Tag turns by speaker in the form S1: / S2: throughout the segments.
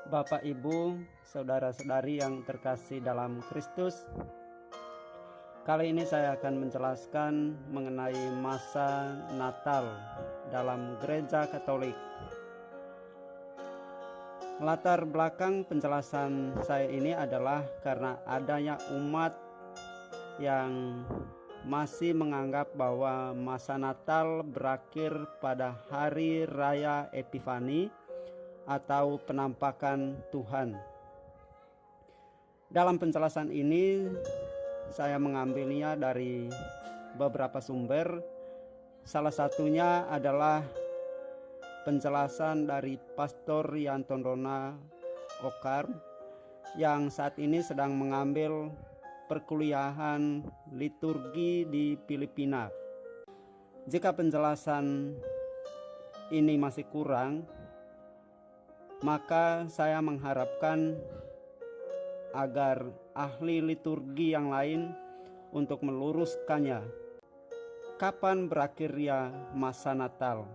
S1: Bapak, Ibu, saudara-saudari yang terkasih dalam Kristus, kali ini saya akan menjelaskan mengenai masa Natal dalam Gereja Katolik. Latar belakang penjelasan saya ini adalah karena adanya umat yang masih menganggap bahwa masa Natal berakhir pada hari raya Epifani atau penampakan Tuhan. Dalam penjelasan ini saya mengambilnya dari beberapa sumber. Salah satunya adalah penjelasan dari Pastor Rian Tondona Okar yang saat ini sedang mengambil perkuliahan liturgi di Filipina. Jika penjelasan ini masih kurang, maka saya mengharapkan agar ahli liturgi yang lain untuk meluruskannya. Kapan berakhirnya masa Natal?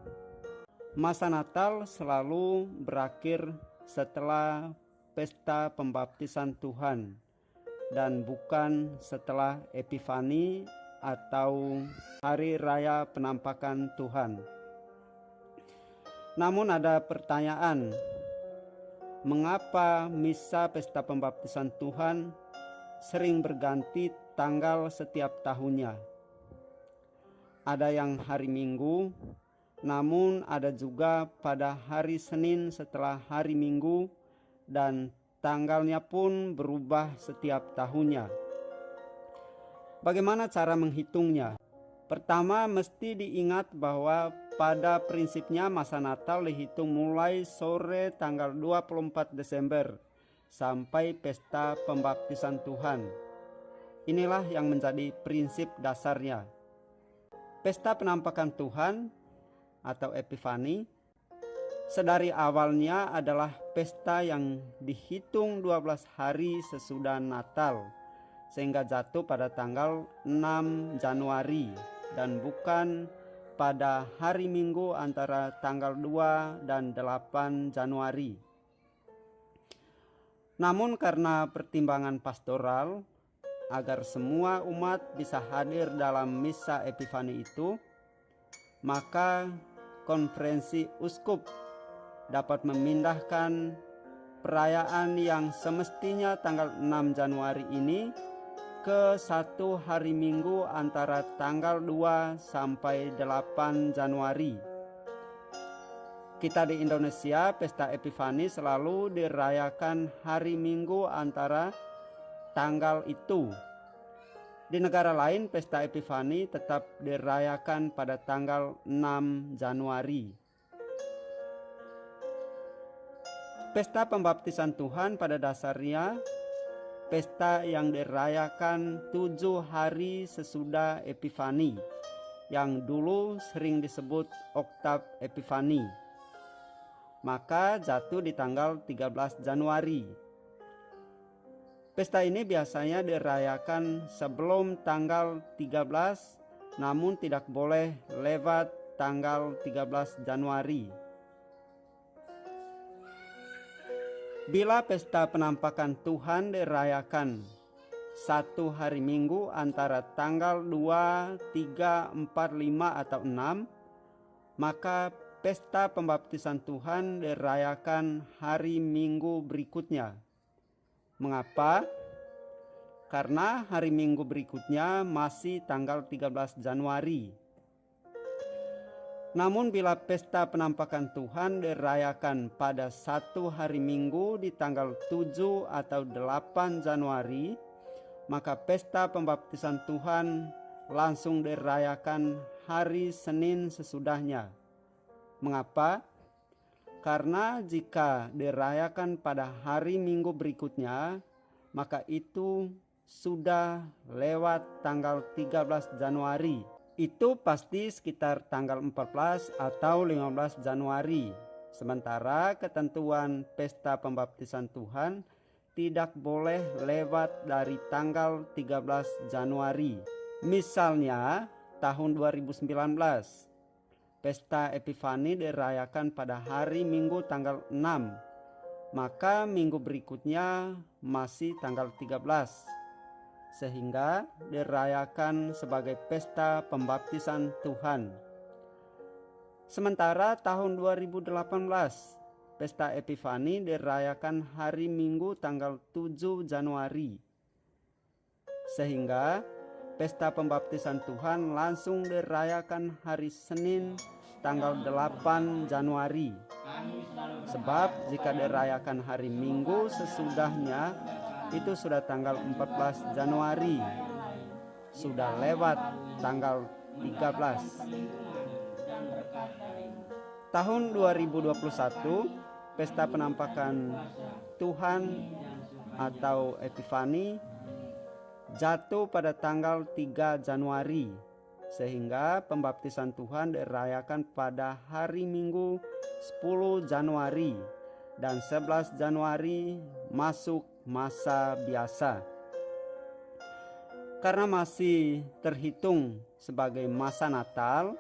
S1: Masa Natal selalu berakhir setelah pesta pembaptisan Tuhan dan bukan setelah Epifani atau hari raya penampakan Tuhan. Namun ada pertanyaan, mengapa misa pesta pembaptisan Tuhan sering berganti tanggal setiap tahunnya? Ada yang hari Minggu, namun ada juga pada hari Senin setelah hari Minggu, dan tanggalnya pun berubah setiap tahunnya. Bagaimana cara menghitungnya? Pertama, mesti diingat bahwa pada prinsipnya masa Natal dihitung mulai sore tanggal 24 Desember sampai pesta pembaptisan Tuhan. Inilah yang menjadi prinsip dasarnya. Pesta penampakan Tuhan atau Epifani sedari awalnya adalah pesta yang dihitung 12 hari sesudah Natal, sehingga jatuh pada tanggal 6 Januari dan bukan pada hari Minggu antara tanggal 2 dan 8 Januari. Namun karena pertimbangan pastoral agar semua umat bisa hadir dalam misa Epifani itu, maka konferensi uskup dapat memindahkan perayaan yang semestinya tanggal 6 Januari ini ke satu hari Minggu antara tanggal 2 sampai 8 Januari. Kita di Indonesia, pesta Epifani selalu dirayakan hari Minggu antara tanggal itu. Di negara lain, pesta Epifani tetap dirayakan pada tanggal 6 Januari. Pesta pembaptisan Tuhan pada dasarnya pesta yang dirayakan 7 hari sesudah Epifani, yang dulu sering disebut Oktav Epifani. Maka jatuh di tanggal 13 Januari. Pesta ini biasanya dirayakan sebelum tanggal 13, namun tidak boleh lewat tanggal 13 Januari. Bila pesta penampakan Tuhan dirayakan satu hari Minggu antara tanggal 2, 3, 4, 5, atau 6, maka pesta pembaptisan Tuhan dirayakan hari Minggu berikutnya. Mengapa? Karena hari Minggu berikutnya masih tanggal 13 Januari. Namun bila pesta penampakan Tuhan dirayakan pada satu hari Minggu di tanggal 7 atau 8 Januari, maka pesta pembaptisan Tuhan langsung dirayakan hari Senin sesudahnya. Mengapa? Karena jika dirayakan pada hari Minggu berikutnya, maka itu sudah lewat tanggal 13 Januari. Itu pasti sekitar tanggal 14 atau 15 Januari. Sementara ketentuan pesta pembaptisan Tuhan tidak boleh lewat dari tanggal 13 Januari. Misalnya tahun 2019, pesta Epifani dirayakan pada hari Minggu tanggal 6. maka minggu berikutnya masih tanggal 13, sehingga dirayakan sebagai pesta pembaptisan Tuhan. Sementara tahun 2018, pesta Epifani dirayakan hari Minggu tanggal 7 Januari, sehingga pesta pembaptisan Tuhan langsung dirayakan hari Senin tanggal 8 Januari. Sebab jika dirayakan hari Minggu sesudahnya, itu sudah tanggal 14 Januari, sudah lewat tanggal 13. Tahun 2021, pesta penampakan Tuhan atau Epifani jatuh pada tanggal 3 Januari, sehingga pembaptisan Tuhan dirayakan pada hari Minggu 10 Januari dan 11 Januari masuk masa biasa. Karena masih terhitung sebagai masa Natal,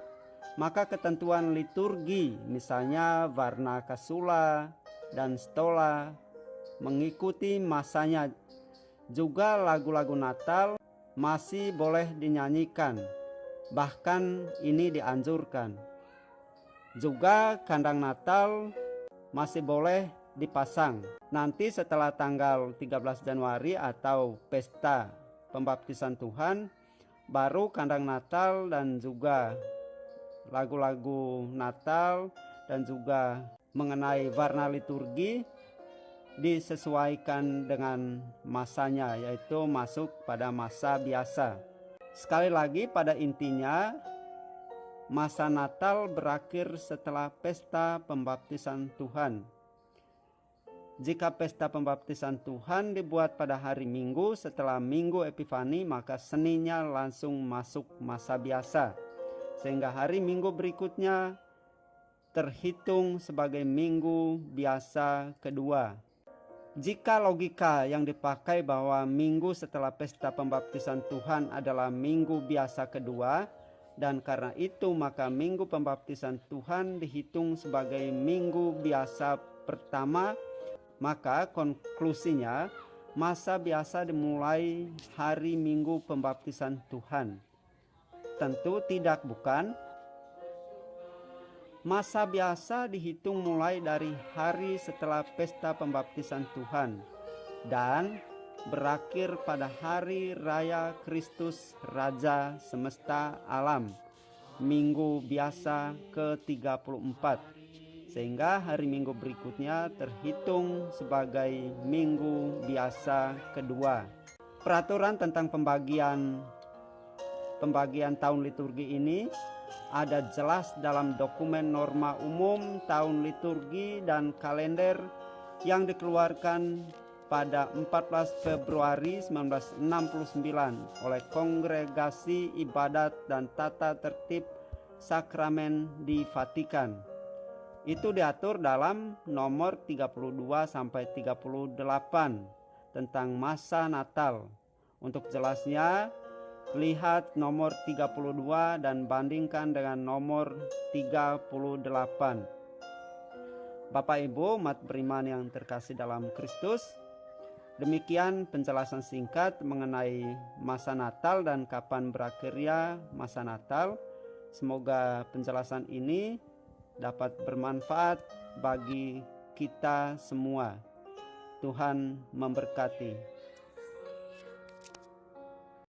S1: maka ketentuan liturgi misalnya warna kasula dan stola mengikuti masanya. Juga lagu-lagu Natal masih boleh dinyanyikan, bahkan ini dianjurkan. Juga kandang Natal masih boleh dipasang. Nanti setelah tanggal 13 Januari atau pesta pembaptisan Tuhan, baru kandang Natal dan juga lagu-lagu Natal dan juga mengenai warna liturgi disesuaikan dengan masanya, yaitu masuk pada masa biasa. Sekali lagi, pada intinya masa Natal berakhir setelah pesta pembaptisan Tuhan. Jika pesta pembaptisan Tuhan dibuat pada hari Minggu setelah Minggu Epifani, maka Seninnya langsung masuk masa biasa, sehingga hari Minggu berikutnya terhitung sebagai minggu biasa kedua. Jika logika yang dipakai bahwa minggu setelah pesta pembaptisan Tuhan adalah minggu biasa kedua, dan karena itu maka minggu pembaptisan Tuhan dihitung sebagai minggu biasa pertama, maka konklusinya masa biasa dimulai hari Minggu pembaptisan Tuhan. Tentu tidak, bukan? Masa biasa dihitung mulai dari hari setelah pesta pembaptisan Tuhan dan berakhir pada hari raya Kristus Raja semesta alam, minggu biasa ke-34, sehingga hari Minggu berikutnya terhitung sebagai minggu biasa kedua. Peraturan tentang pembagian tahun liturgi ini ada jelas dalam dokumen norma umum tahun liturgi dan kalender yang dikeluarkan pada 14 Februari 1969 oleh Kongregasi Ibadat dan Tata Tertib Sakramen di Vatikan. Itu diatur dalam nomor 32 sampai 38 tentang masa Natal. Untuk jelasnya, lihat nomor 32 dan bandingkan dengan nomor 38. Bapak Ibu umat beriman yang terkasih dalam Kristus, demikian penjelasan singkat mengenai masa Natal dan kapan berakhirnya masa Natal. Semoga penjelasan ini dapat bermanfaat bagi kita semua. Tuhan memberkati.